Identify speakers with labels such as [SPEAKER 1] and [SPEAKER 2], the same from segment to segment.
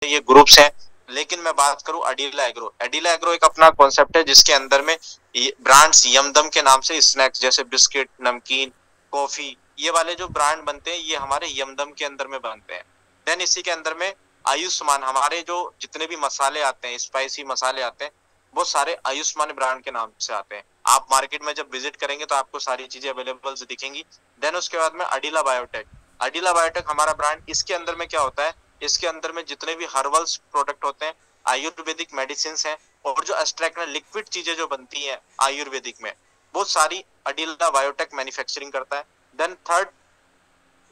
[SPEAKER 1] ये ग्रुप्स हैं। लेकिन मैं बात करूं अडीला एग्रो, अडीला एग्रो एक अपना कॉन्सेप्ट है जिसके अंदर में ब्रांड्स यमदम के नाम से स्नैक्स जैसे बिस्किट, नमकीन, कॉफी, ये वाले जो ब्रांड बनते हैं ये हमारे यमदम के अंदर में बनते हैं। देन इसी के अंदर में आयुष्मान, हमारे जो जितने भी मसाले आते हैं, स्पाइसी मसाले आते हैं, वो सारे आयुष्मान ब्रांड के नाम से आते हैं। आप मार्केट में जब विजिट करेंगे तो आपको सारी चीजें अवेलेबल दिखेंगी। देन उसके बाद में अडीला बायोटेक, अडीला बायोटेक हमारा ब्रांड, इसके अंदर में क्या होता है, इसके अंदर में जितने भी हर्बल्स प्रोडक्ट होते हैं, आयुर्वेदिक मेडिसिन है, और जो एक्सट्रैक्ट लिक्विड चीजें जो बनती हैं आयुर्वेदिक में, वो सारी अडीला बायोटेक मैन्युफैक्चरिंग करता है। देन थर्ड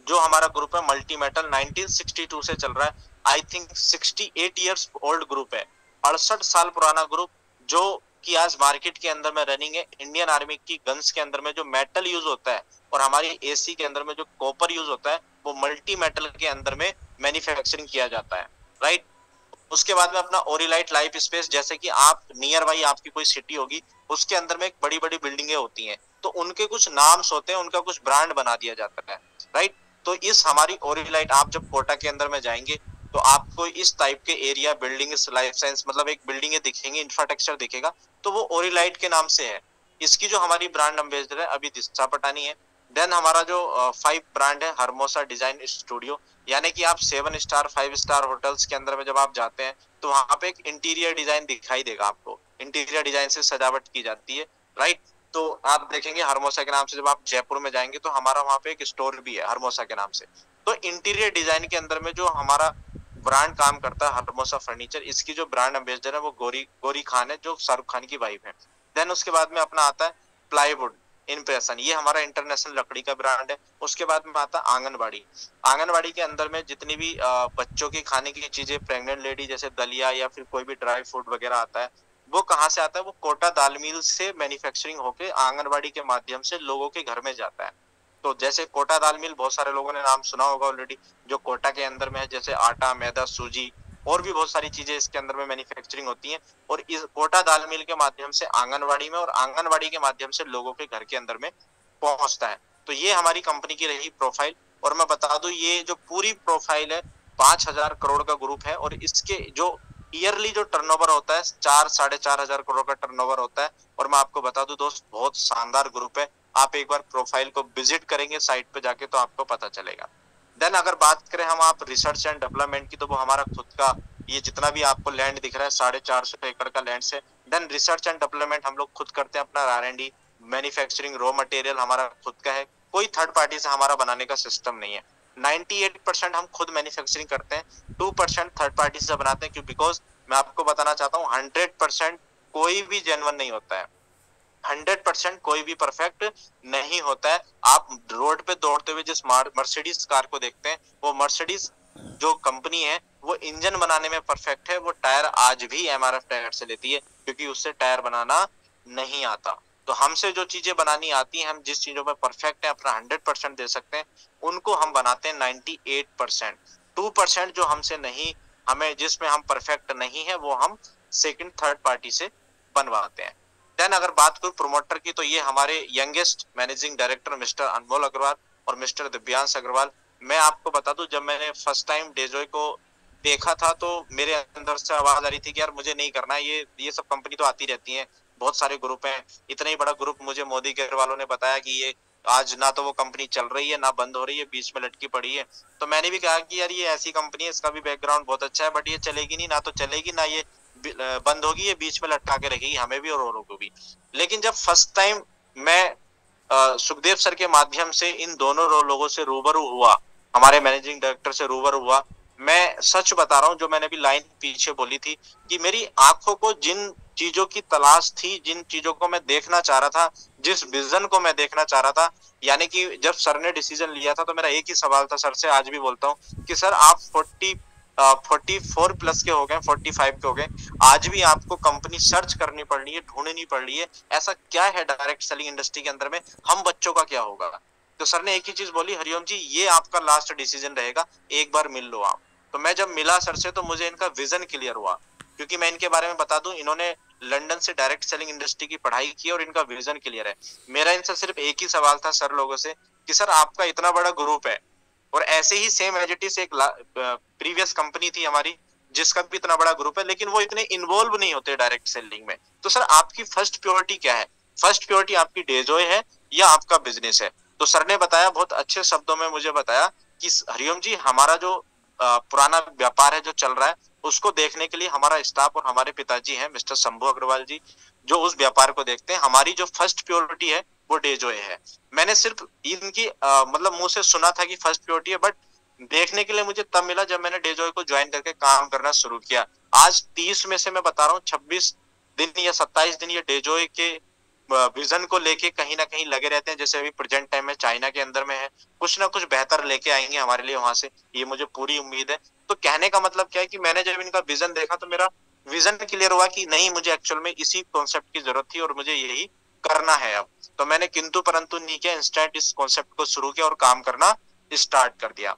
[SPEAKER 1] जो हमारा ग्रुप है मल्टी मेटल, 1962 से चल रहा है, I think 68 years old group है, 68 साल पुराना ग्रुप, जो कि आज मार्केट के अंदर में रनिंग है। इंडियन आर्मी की गन्स के अंदर में जो मेटल यूज होता है और हमारी एसी के अंदर में जो कॉपर यूज होता है, वो मल्टी मेटल के अंदर में मैन्युफैक्चरिंग किया जाता है, राइट। उसके बाद में अपना ओरिलाइट लाइफ स्पेस, जैसे कि आप नियर बाई आपकी कोई सिटी होगी, उसके अंदर में बड़ी बड़ी बिल्डिंगें होती हैं, तो उनके कुछ नाम्स होते हैं, उनका कुछ ब्रांड बना दिया जाता है, राइट। तो इस हमारी ओरिलाइट, आप जब कोटा के अंदर में जाएंगे तो आपको इस टाइप के एरिया बिल्डिंग लाइफ साइंस मतलब एक बिल्डिंग दिखेंगे, इंफ्रास्ट्रक्चर दिखेगा, तो वो ओरिलाइट के नाम से है। इसकी जो हमारी ब्रांड एम्बेसडर है अभी दिशा पटानी है। देन हमारा जो 5 ब्रांड है हरमोसा डिजाइन स्टूडियो, यानी कि आप 7 स्टार 5 स्टार होटल्स के अंदर में जब आप जाते हैं तो वहां पे एक इंटीरियर डिजाइन दिखाई देगा आपको, इंटीरियर डिजाइन से सजावट की जाती है, राइट। तो आप देखेंगे हरमोसा के नाम से, जब आप जयपुर में जाएंगे तो हमारा वहां पे एक स्टोर भी है हरमोसा के नाम से। तो इंटीरियर डिजाइन के अंदर में जो हमारा ब्रांड काम करता है हरमोसा फर्नीचर, इसकी जो ब्रांड एम्बेसडर है वो गोरी गोरी खान है, जो शाहरुख खान की वाइफ है। देन उसके बाद में अपना आता है प्लाईवुड इम्प्रेशन, ये हमारा इंटरनेशनल लकड़ी का ब्रांड है। उसके बाद में आता है आंगनबाड़ी, आंगनबाड़ी के अंदर में जितनी भी बच्चों की खाने की चीजें, प्रेग्नेंट लेडी जैसे दलिया या फिर कोई भी ड्राई फ्रूट वगैरह आता है, वो कहाँ से आता है, वो कोटा दाल मिल से मैन्युफैक्चरिंग होके आंगनबाड़ी के माध्यम से लोगों के घर में जाता है। तो जैसे कोटा दाल मिल, बहुत सारे लोगों ने नाम सुना होगा ऑलरेडी, जो कोटा के अंदर में है, जैसे आटा, मैदा, सूजी, और भी बहुत सारी चीजें इसके अंदर में मैन्युफैक्चरिंग होती है। और इस कोटा दाल मिल के माध्यम से आंगनबाड़ी में, और आंगनबाड़ी के माध्यम से लोगों के घर के अंदर में पहुंचता है। तो ये हमारी कंपनी की रही प्रोफाइल। और मैं बता दूं, ये जो पूरी प्रोफाइल है 5,000 करोड़ का ग्रुप है, और इसके जो ईयरली जो टर्नओवर होता है 4-4.5 हजार करोड़ का टर्नओवर होता है। और मैं आपको बता दूं दोस्त, बहुत शानदार ग्रुप है। आप एक बार प्रोफाइल को विजिट करेंगे साइट पे जाके तो आपको पता चलेगा। देन अगर बात करें हम आप रिसर्च एंड डेवलपमेंट की, तो वो हमारा खुद का, ये जितना भी आपको लैंड दिख रहा है 450 एकड़ का लैंड है। देन रिसर्च एंड डेवलपमेंट हम लोग खुद करते हैं, अपना R&D, मैन्युफैक्चरिंग, रॉ मटेरियल हमारा खुद का है, कोई थर्ड पार्टी से हमारा बनाने का सिस्टम नहीं है। 98% हम खुद मैन्युफैक्चरिंग करते हैं, 2% थर्ड पार्टी से बनाते हैं, क्यों, बिकॉज मैं आपको बताना चाहता हूँ 100% कोई भी जेन्युइन नहीं होता है, 100% कोई भी परफेक्ट नहीं होता है। आप रोड पे दौड़ते हुए जिस मर्सिडीज कार को देखते हैं, वो मर्सिडीज जो कंपनी है वो इंजन बनाने में परफेक्ट है, वो टायर आज भी MRF टायर से लेती है, क्योंकि उससे टायर बनाना नहीं आता। तो हमसे जो चीजें बनानी आती हैं, हम जिस चीजों में परफेक्ट है, अपना 100% दे सकते हैं, उनको हम बनाते हैं 98%। 2% जो हमसे नहीं, हमें जिसमें हम परफेक्ट नहीं है, वो हम सेकंड थर्ड पार्टी से बनवाते हैं। देन अगर बात करूं प्रोमोटर की, तो ये हमारे यंगेस्ट मैनेजिंग डायरेक्टर मिस्टर अनमोल अग्रवाल और मिस्टर दिव्यांश अग्रवाल। मैं आपको बता दूं, जब मैंने फर्स्ट टाइम डेजोय को देखा था तो मेरे अंदर से आवाज आ रही थी कि यार मुझे नहीं करना है, ये सब कंपनी तो आती रहती हैं, बहुत सारे ग्रुप हैं, इतना ही बड़ा ग्रुप। मुझे मोदी के वालों ने बताया कि ये आज ना तो वो कंपनी चल रही है ना बंद हो रही है, बीच में लटकी पड़ी है। तो मैंने भी कहा कि यार ये ऐसी कंपनी है, इसका भी बैकग्राउंड बहुत अच्छा है, बट ये चलेगी नहीं, ना तो चलेगी ना ये बंद होगी, ये बीच में लटका के रखेगी हमें भी और औरों को भी। लेकिन जब फर्स्ट टाइम मैं सुखदेव सर के माध्यम से इन दोनों लोगों से रूबरू हुआ, हमारे मैनेजिंग डायरेक्टर से रूबरू हुआ, मैं सच बता रहा हूँ, जो मैंने भी लाइन पीछे बोली थी कि मेरी आंखों को जिन चीजों की तलाश थी, जिन चीजों को मैं देखना चाह रहा था, जिस विजन को मैं देखना चाह रहा था, यानी कि जब सर ने डिसीजन लिया था तो मेरा एक ही सवाल था सर से, आज भी बोलता हूँ कि सर आप 44 प्लस के हो गए, 45 के हो गए, आज भी आपको कंपनी सर्च करनी पड़ रही है, ढूंढनी पड़ रही है, ऐसा क्या है डायरेक्ट सेलिंग इंडस्ट्री के अंदर में, हम बच्चों का क्या होगा। तो सर ने एक ही चीज बोली, हरिओम जी ये आपका लास्ट डिसीजन रहेगा, एक बार मिल लो आप। तो मैं जब मिला सर से तो मुझे इनका विजन क्लियर हुआ, क्योंकि मैं इनके बारे में बता दूं, इन्होंने लंदन से डायरेक्ट सेलिंग इंडस्ट्री की पढ़ाई की और इनका विजन क्लियर है। मेरा इनसे सिर्फ एक ही सवाल था सर लोगों से कि सर आपका इतना बड़ा ग्रुप है, और ऐसे ही सेम एज इट इज एक प्रीवियस कंपनी थी हमारी जिसका भी इतना बड़ा ग्रुप है, लेकिन वो इतने इन्वॉल्व नहीं होते डायरेक्ट सेलिंग में। तो सर आपकी फर्स्ट प्योरिटी क्या है? फर्स्ट प्योरिटी आपकी डेजॉय है या आपका बिजनेस है? तो सर ने बताया, बहुत अच्छे शब्दों में मुझे बताया कि हरिओम जी, हमारा जो पुराना व्यापार है जो चल रहा है, उसको देखने के लिए हमारा स्टाफ और हमारे पिताजी हैं मिस्टर शंभू अग्रवाल जी, जो उस व्यापार को देखते हैं। हमारी जो फर्स्ट प्योरिटी है वो डेजॉय है। मैंने सिर्फ इनकी मतलब मुंह से सुना था कि फर्स्ट प्योरिटी है, बट देखने के लिए मुझे तब मिला जब मैंने डेजॉय को ज्वाइन करके काम करना शुरू किया। आज 30 में से मैं बता रहा हूँ 26 दिन या 27 दिन ये डेजॉय के विजन को लेके कहीं ना कहीं लगे रहते हैं। जैसे अभी प्रेजेंट टाइम में चाइना के अंदर में है, कुछ ना कुछ बेहतर लेके आएंगे हमारे लिए वहां से, ये मुझे पूरी उम्मीद है। तो कहने का मतलब क्या है कि मैंने जब इनका विजन देखा तो मेरा विजन क्लियर हुआ कि नहीं, मुझे एक्चुअल में इसी कॉन्सेप्ट की जरूरत थी और मुझे यही करना है अब। तो मैंने किंतु परंतु नहीं किया, इंस्टेंट इस कॉन्सेप्ट को शुरू किया और काम करना स्टार्ट कर दिया।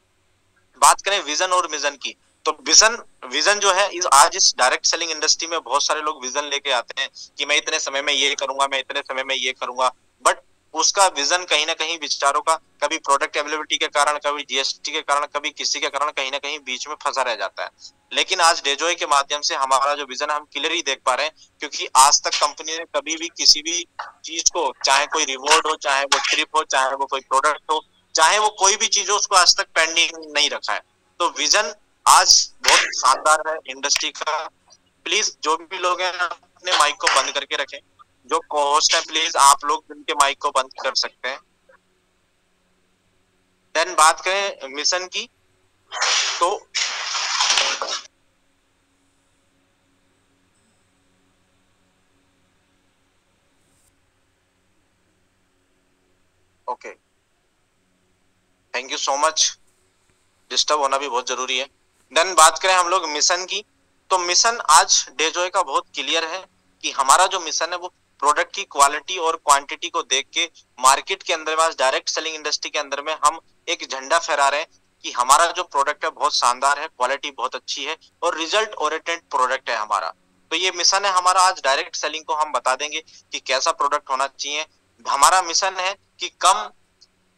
[SPEAKER 1] बात करें विजन और मिशन की, तो विजन विजन जो है आज इस डायरेक्ट सेलिंग इंडस्ट्री में बहुत सारे लोग विजन लेके आते हैं कि मैं इतने समय में ये करूंगा, मैं इतने समय में ये करूंगा, बट उसका विजन कहीं ना कहीं विचारों का कभी प्रोडक्ट अवेलेबिलिटी के कारण, कभी जीएसटी के कारण, कभी किसी के कारण कहीं ना कहीं बीच में फंसा रह जाता है। लेकिन आज डेजॉय के माध्यम से हमारा जो विजन है हम क्लियर ही देख पा रहे हैं, क्योंकि आज तक कंपनी ने कभी भी किसी भी चीज को, चाहे कोई रिवॉर्ड हो, चाहे वो ट्रिप हो, चाहे वो कोई प्रोडक्ट हो, चाहे वो कोई भी चीज हो, उसको आज तक पेंडिंग नहीं रखा है। तो विजन आज बहुत शानदार है इंडस्ट्री का। प्लीज जो भी लोग हैं अपने माइक को बंद करके रखें। जो को-होस्ट है प्लीज आप लोग उनके माइक को बंद कर सकते हैं। देन बात करें मिशन की, तो okay, thank you so much. Disturb होना भी बहुत जरूरी है। देन बात करें हम लोग मिशन की, तो मिशन आज डेजॉय का बहुत क्लियर है कि हमारा जो मिशन है वो प्रोडक्ट की क्वालिटी और क्वांटिटी को देख के मार्केट के अंदर, आज डायरेक्ट सेलिंग इंडस्ट्री के अंदर में हम एक झंडा फहरा रहे हैं कि हमारा जो प्रोडक्ट है बहुत शानदार है, क्वालिटी बहुत अच्छी है और रिजल्ट ओरिएंटेड प्रोडक्ट है हमारा। तो ये मिशन है हमारा। आज डायरेक्ट सेलिंग को हम बता देंगे कि कैसा प्रोडक्ट होना चाहिए। हमारा मिशन है कि कम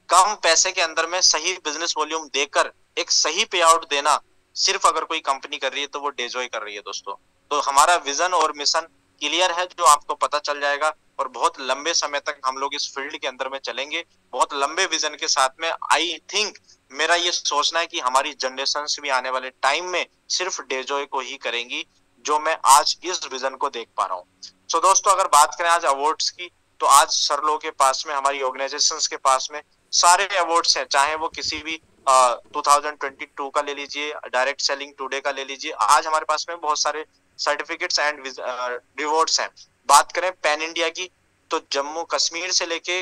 [SPEAKER 1] कम पैसे के अंदर में सही बिजनेस वॉल्यूम देकर एक सही पे आउट देना, सिर्फ अगर कोई कंपनी कर रही है तो वो डेजॉय कर रही है दोस्तों। तो हमारा विजन और मिशन क्लियर है, जो आपको पता चल जाएगा, और बहुत लंबे समय तक हम लोग इस फील्ड के अंदर में चलेंगे, बहुत लंबे विजन के साथ में। आई थिंक मेरा ये सोचना है कि हमारी जनरेशन भी आने वाले टाइम में सिर्फ डेजॉय को ही करेंगी, जो मैं आज इस विजन को देख पा रहा हूँ। सो दोस्तों, अगर बात करें आज अवार्ड्स की, तो आज सर लोगों के पास में, हमारी ऑर्गेनाइजेशंस के पास में सारे अवार्ड्स हैं, चाहे वो किसी भी 2022 का ले लीजिए, डायरेक्ट सेलिंग टुडे का ले लीजिए। आज हमारे पास में बहुत सारे सर्टिफिकेट्स एंड रिवॉर्ड्स हैं। बात करें पैन इंडिया की, तो जम्मू कश्मीर से लेके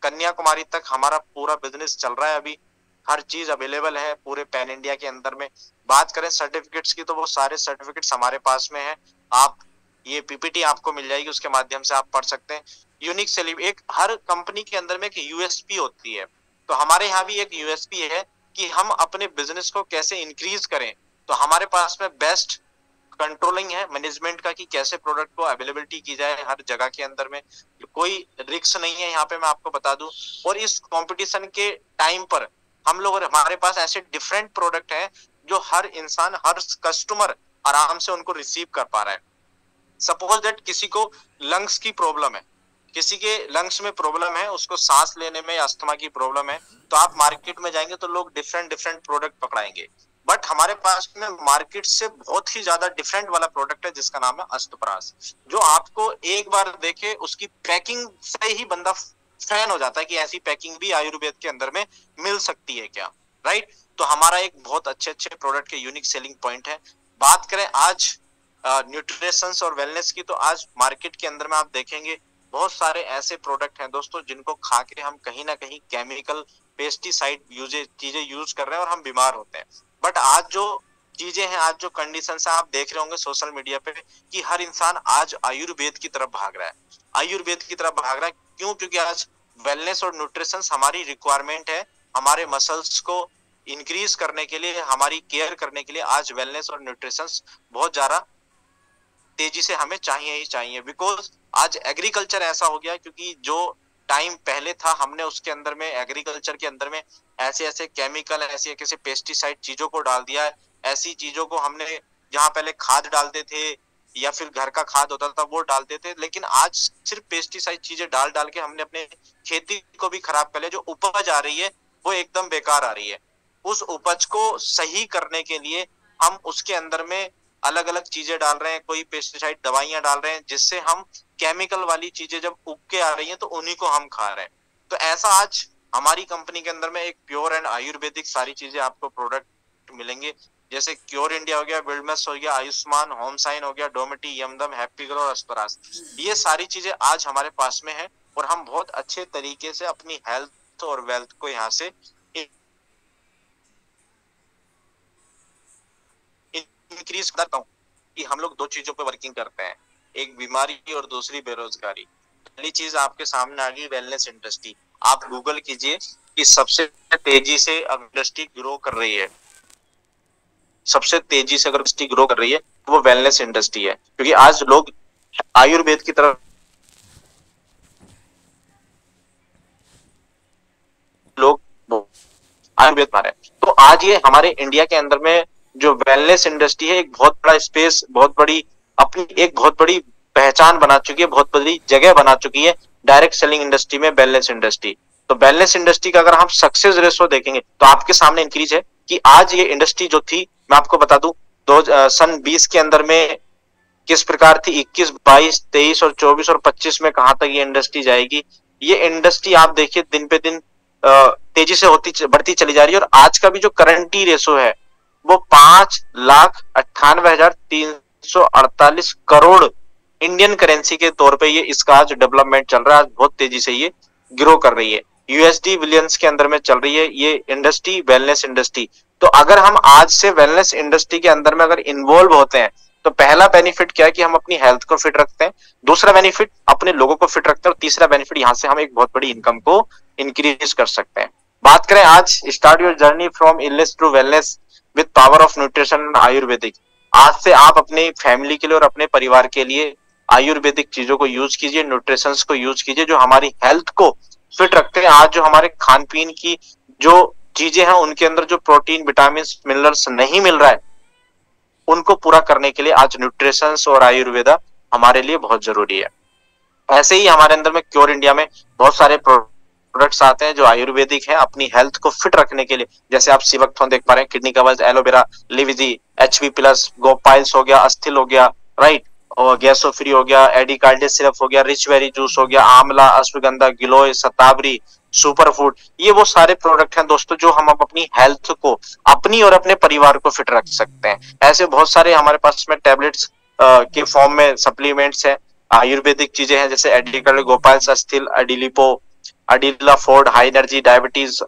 [SPEAKER 1] कन्याकुमारी तक हमारा पूरा बिजनेस चल रहा है। अभी हर चीज अवेलेबल है पूरे पैन इंडिया के अंदर में। बात करें सर्टिफिकेट्स की, तो वो सारे सर्टिफिकेट्स हमारे पास में है। आप ये पीपीटी आपको मिल जाएगी, उसके माध्यम से आप पढ़ सकते हैं। यूनिक सेलिंग, एक हर कंपनी के अंदर में एक यूएसपी होती है, तो हमारे यहाँ भी एक यूएसपी है कि हम अपने बिजनेस को कैसे इंक्रीज करें। तो हमारे पास में बेस्ट कंट्रोलिंग है मैनेजमेंट का कि कैसे प्रोडक्ट को अवेलेबिलिटी की जाए हर जगह के अंदर में। कोई रिस्क नहीं है यहाँ पे, मैं आपको बता दूं। और इस कंपटीशन के टाइम पर हम लोग, और हमारे पास ऐसे डिफरेंट प्रोडक्ट हैं जो हर इंसान, हर कस्टमर आराम से उनको रिसीव कर पा रहा है। सपोज दैट किसी को लंग्स की प्रॉब्लम है, किसी के लंग्स में प्रॉब्लम है, उसको सांस लेने में अस्थमा की प्रॉब्लम है, तो आप मार्केट में जाएंगे तो लोग डिफरेंट डिफरेंट प्रोडक्ट पकड़ाएंगे। बट हमारे पास में मार्केट से बहुत ही ज्यादा डिफरेंट वाला प्रोडक्ट है जिसका नाम है अस्तपरास, जो आपको एक बार देखे उसकी पैकिंग से ही बंदा फैन हो जाता है कि ऐसी पैकिंग भी आयुर्वेद के अंदर में मिल सकती है क्या, राइट। तो हमारा एक बहुत अच्छे अच्छे प्रोडक्ट के यूनिक सेलिंग पॉइंट है। बात करें आज न्यूट्रिशंस और वेलनेस की, तो आज मार्केट के अंदर में आप देखेंगे बहुत सारे ऐसे प्रोडक्ट हैं दोस्तों जिनको खा के हम कहीं ना कहीं केमिकल पेस्टिसाइड चीजें यूज कर रहे हैं और हम बीमार होते हैं। बट आज जो चीजें हैं, आज जो कंडीशन है, आप देख रहे होंगे सोशल मीडिया पे कि हर इंसान आज आयुर्वेद की तरफ भाग रहा है, आयुर्वेद की तरफ भाग रहा है। क्यों? क्योंकि आज वेलनेस और न्यूट्रिशन हमारी रिक्वायरमेंट है, हमारे मसल्स को इंक्रीज करने के लिए, हमारी केयर करने के लिए आज वेलनेस और न्यूट्रिशन बहुत ज्यादा तेजी से हमें चाहिए ही चाहिए। बिकॉज आज एग्रीकल्चर ऐसा हो गया, क्योंकि जो टाइम पहले था हमने उसके अंदर में, एग्रीकल्चर के अंदर में ऐसे ऐसे केमिकल, ऐसे कैसे पेस्टिसाइड चीजों को डाल दिया है, ऐसी चीजों को हमने जहाँ पहले खाद डालते थे या फिर घर का खाद होता था वो डालते थे, लेकिन आज सिर्फ पेस्टिसाइड चीजें डाल डाल के हमने अपने खेती को भी खराब कर लिया। जो उपज आ रही है वो एकदम बेकार आ रही है। उस उपज को सही करने के लिए हम उसके अंदर में अलग अलग चीजें डाल रहे हैं, कोई पेस्टिसाइड दवाइयां डाल रहे हैं, जिससे हम केमिकल वाली चीजें जब उग के आ रही हैं तो उन्हीं को हम खा रहे हैं। तो ऐसा आज हमारी कंपनी के अंदर में एक प्योर एंड आयुर्वेदिक सारी चीजें आपको प्रोडक्ट मिलेंगे, जैसे क्योर इंडिया हो गया, विल्डमेस हो गया, आयुष्मान, होम साइन हो गया, डोमिटी, यमदम, हैप्पी ग्रो और अस्परास। ये सारी चीजें आज हमारे पास में है और हम बहुत अच्छे तरीके से अपनी हेल्थ और वेल्थ को यहाँ से इंक्रीज करता हूँ कि हम लोग दो चीजों पे वर्किंग करते हैं, एक बीमारी और दूसरी बेरोजगारी। पहली चीज आपके सामने आ गई वेलनेस इंडस्ट्री। आप गूगल कीजिए कि सबसे तेजी से इंडस्ट्री ग्रो कर रही है, सबसे तेजी से अगर इंडस्ट्री ग्रो कर रही है तो वो वेलनेस इंडस्ट्री है, क्योंकि आज लोग आयुर्वेद की तरफ लोग आयुर्वेद मारे। तो आज ये हमारे इंडिया के अंदर में जो वेलनेस इंडस्ट्री है एक बहुत बड़ा स्पेस, बहुत बड़ी अपनी एक बहुत बड़ी पहचान बना चुकी है, बहुत बड़ी जगह बना चुकी है डायरेक्ट सेलिंग इंडस्ट्री में वेलनेस इंडस्ट्री। तो वेलनेस इंडस्ट्री का अगर हम सक्सेस रेशो देखेंगे तो आपके सामने इंक्रीज है कि आज ये इंडस्ट्री जो थी, मैं आपको बता दूं, सन 20 के अंदर में किस प्रकार थी, 21, 22, 23 और 24 और 25 में कहां तक ये इंडस्ट्री जाएगी। ये इंडस्ट्री आप देखिए दिन पे दिन तेजी से बढ़ती चली जा रही है। और आज का भी जो करंटी रेशो है वो 5,98,348 करोड़ इंडियन करेंसी के तौर पे ये इसका आज डेवलपमेंट चल रहा है। आज बहुत तेजी से ये ग्रो कर रही है, यूएसडी बिलियंस के अंदर में चल रही है ये इंडस्ट्री, वेलनेस इंडस्ट्री। तो अगर हम आज से वेलनेस इंडस्ट्री के अंदर में अगर इन्वॉल्व होते हैं तो पहला बेनिफिट क्या है कि हम अपनी हेल्थ को फिट रखते हैं, दूसरा बेनिफिट अपने लोगों को फिट रखते हैं, और तीसरा बेनिफिट यहाँ से हम एक बहुत बड़ी इनकम को इंक्रीज कर सकते हैं। बात करें आज start your journey from illness to wellness with power of nutrition Ayurvedic. आज से आप अपने फैमिली के लिए और अपने परिवार के लिए आयुर्वेदिक चीजों को यूज कीजिए, न्यूट्रिशंस को यूज कीजिए जो हमारी हेल्थ को फिट रखते हैं। आज जो हमारे खान पीन की जो चीजें हैं उनके अंदर जो प्रोटीन, विटामिन, मिनरल्स नहीं मिल रहा है उनको पूरा करने के लिए आज न्यूट्रिशंस और आयुर्वेदा हमारे लिए बहुत जरूरी है। ऐसे ही हमारे अंदर में क्योर इंडिया में बहुत सारे प्रोडक्ट्स आते हैं जो आयुर्वेदिक है अपनी हेल्थ को फिट रखने के लिए। जैसे आप सिवकथॉन देख पा रहे हैं, किडनी कवच, एलोवेरा, लिविजी, एचपी प्लस, गोपाइल्स हो गया, अस्थिल हो गया, राइट, और गैसो फ्री हो गया, एडिकार्डिस सिरप हो गया, रिच वेरी जूस हो गया, आंवला, अश्वगंधा, गिलोय, शतावरी, सुपर फूड। ये वो सारे प्रोडक्ट हैं दोस्तों जो हम अपनी हेल्थ को, अपनी और अपने परिवार को फिट रख सकते हैं। ऐसे बहुत सारे हमारे पास में टेबलेट्स के फॉर्म में सप्लीमेंट्स हैं, आयुर्वेदिक चीजें हैं, जैसे एडिकल, गोपाल्स, अस्थिल, अडिलिपो, अडिला फोर्ड, high energy, diabetes,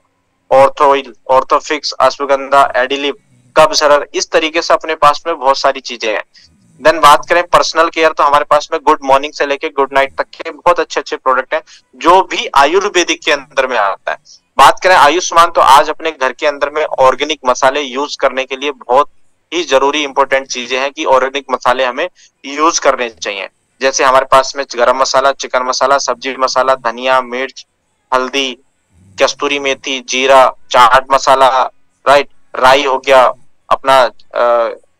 [SPEAKER 1] Orthoil, Orthofix, Ashwagandha, एडिलिप, कब्ज, इस तरीके से अपने पास में बहुत सारी चीजें हैं। देन बात करें पर्सनल केयर तो हमारे पास में गुड मॉर्निंग से लेके गुड नाइट तक के बहुत अच्छे अच्छे प्रोडक्ट हैं जो भी आयुर्वेदिक के अंदर में आता है। बात करें आयुष्मान तो आज अपने घर के अंदर में ऑर्गेनिक मसाले यूज करने के लिए बहुत ही जरूरी इंपॉर्टेंट चीजें हैं कि ऑर्गेनिक मसाले हमें यूज करने चाहिए। जैसे हमारे पास में गरम मसाला, चिकन मसाला, सब्जी मसाला, धनिया, मिर्च, हल्दी, कस्तूरी मेथी, जीरा, चाट मसाला, राइट, राई हो गया, अपना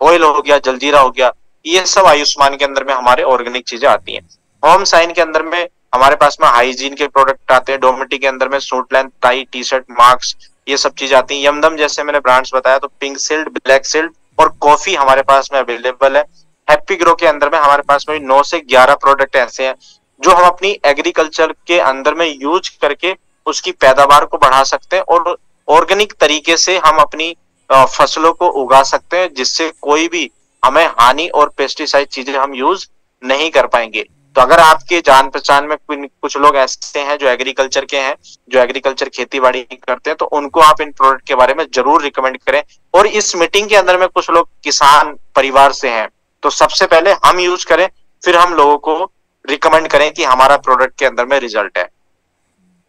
[SPEAKER 1] ऑयल हो गया, जलजीरा हो गया, ये सब आयुष्मान के अंदर में हमारे ऑर्गेनिक चीजें आती हैं। होम साइन के अंदर में हमारे पास में हाइजीन के प्रोडक्ट आते हैं, डोमेटी के अंदर में suit length, tie, T shirt, mask, ये सब चीजें आती हैं। यमदम जैसे मैंने ब्रांड्स बताया तो पिंक सिल्ड, ब्लैक सिल्ड और कॉफी हमारे पास में अवेलेबल है। हैप्पी ग्रो के अंदर में हमारे पास में 9 से 11 प्रोडक्ट ऐसे हैं जो हम अपनी एग्रीकल्चर के अंदर में यूज करके उसकी पैदावार को बढ़ा सकते हैं और ऑर्गेनिक तरीके से हम अपनी फसलों को उगा सकते हैं, जिससे कोई भी हमें हानि और पेस्टिसाइड चीजें हम यूज नहीं कर पाएंगे। तो अगर आपके जान पहचान में कुछ लोग ऐसे हैं जो एग्रीकल्चर के हैं, जो एग्रीकल्चर खेती बाड़ी करते हैं, तो उनको आप इन प्रोडक्ट के बारे में जरूर रिकमेंड करें। और इस मीटिंग के अंदर में कुछ लोग किसान परिवार से हैं, तो सबसे पहले हम यूज करें, फिर हम लोगों को रिकमेंड करें कि हमारा प्रोडक्ट के अंदर में रिजल्ट है।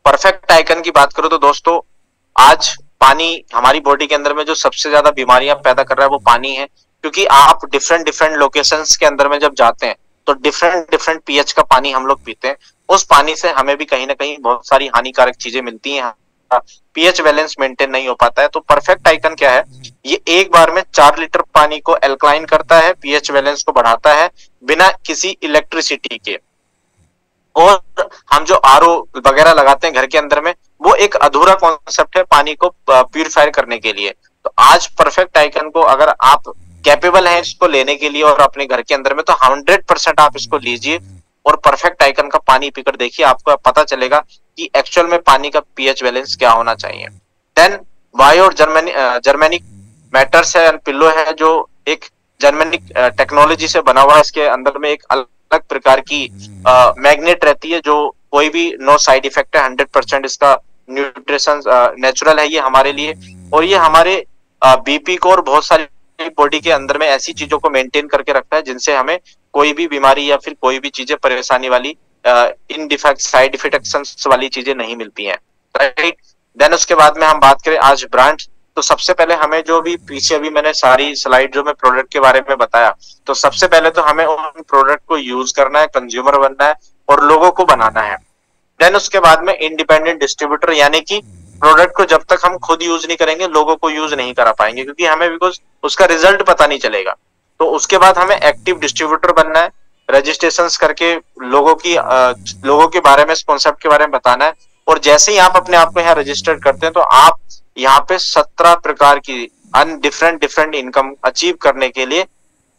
[SPEAKER 1] परफेक्ट आइकन की बात करो तो दोस्तों आज पानी हमारी बॉडी के अंदर में जो सबसे ज्यादा बीमारियां पैदा कर रहा है वो पानी है, क्योंकि आप डिफरेंट डिफरेंट लोकेशंस के अंदर में जब जाते हैं तो डिफरेंट डिफरेंट पीएच का पानी हम लोग पीते हैं। उस पानी से हमें भी कहीं ना कहीं बहुत सारी हानिकारक चीजें मिलती हैं पीएच बैलेंस मेंटेन नहीं हो पाता है। तो परफेक्ट आइकन क्या है, ये एक बार में 4 लीटर पानी को एल्कलाइन करता है, पीएच बैलेंस को बढ़ाता है बिना किसी इलेक्ट्रिसिटी के। और हम जो आरओ वगैरह लगाते हैं घर के अंदर में, वो एक अधूरा कॉन्सेप्ट है पानी को प्यूरिफाई करने के लिए। तो आज परफेक्ट आइकन को अगर आप कैपेबल हैं इसको लेने के लिए और अपने घर के अंदर में, तो 100% आप इसको लीजिए और परफेक्ट आइकन का पानी पीकर देखिए, आपको पता चलेगा कि एक्चुअल में पानी का पीएच बैलेंस क्या होना चाहिए। देन वाई और जर्मेनिक मैटर्स है एंड पिल्लो है, जो एक जर्मेनिक टेक्नोलॉजी से बना हुआ है। इसके अंदर में एक अलग प्रकार की मैग्नेट रहती है, जो कोई भी नो साइड इफेक्ट है, 100% इसका न्यूट्रिशन नेचुरल है ये हमारे लिए। और ये हमारे बीपी को और बहुत सारी बॉडी के अंदर में ऐसी चीजों को मेंटेन करके रखता है जिनसे हमें कोई भी बीमारी या फिर कोई भी चीजें परेशानी वाली इन डिफेक्ट साइड इफेक्ट्स वाली चीजें नहीं मिलती हैं, राइट। देन उसके बाद में हम बात करें आज ब्रांड, तो सबसे पहले हमें जो भी पीछे अभी मैंने सारी स्लाइड जो मैं प्रोडक्ट के बारे में बताया, तो सबसे पहले तो हमें उन प्रोडक्ट को यूज करना है, कंज्यूमर बनना है और लोगों को बनाना है। देन उसके बाद में इंडिपेंडेंट डिस्ट्रीब्यूटर, यानी कि प्रोडक्ट को जब तक हम खुद यूज नहीं करेंगे लोगों को यूज नहीं करा पाएंगे, क्योंकि हमें बिकॉज उसका रिजल्ट पता नहीं चलेगा। तो उसके बाद हमें एक्टिव डिस्ट्रीब्यूटर बनना है, रजिस्ट्रेशंस करके लोगों के बारे में, इस कॉन्सेप्ट के बारे में बताना है। और जैसे ही आप अपने आप को यहाँ रजिस्टर्ड करते हैं, तो आप यहाँ पे 17 प्रकार की डिफरेंट इनकम अचीव करने के लिए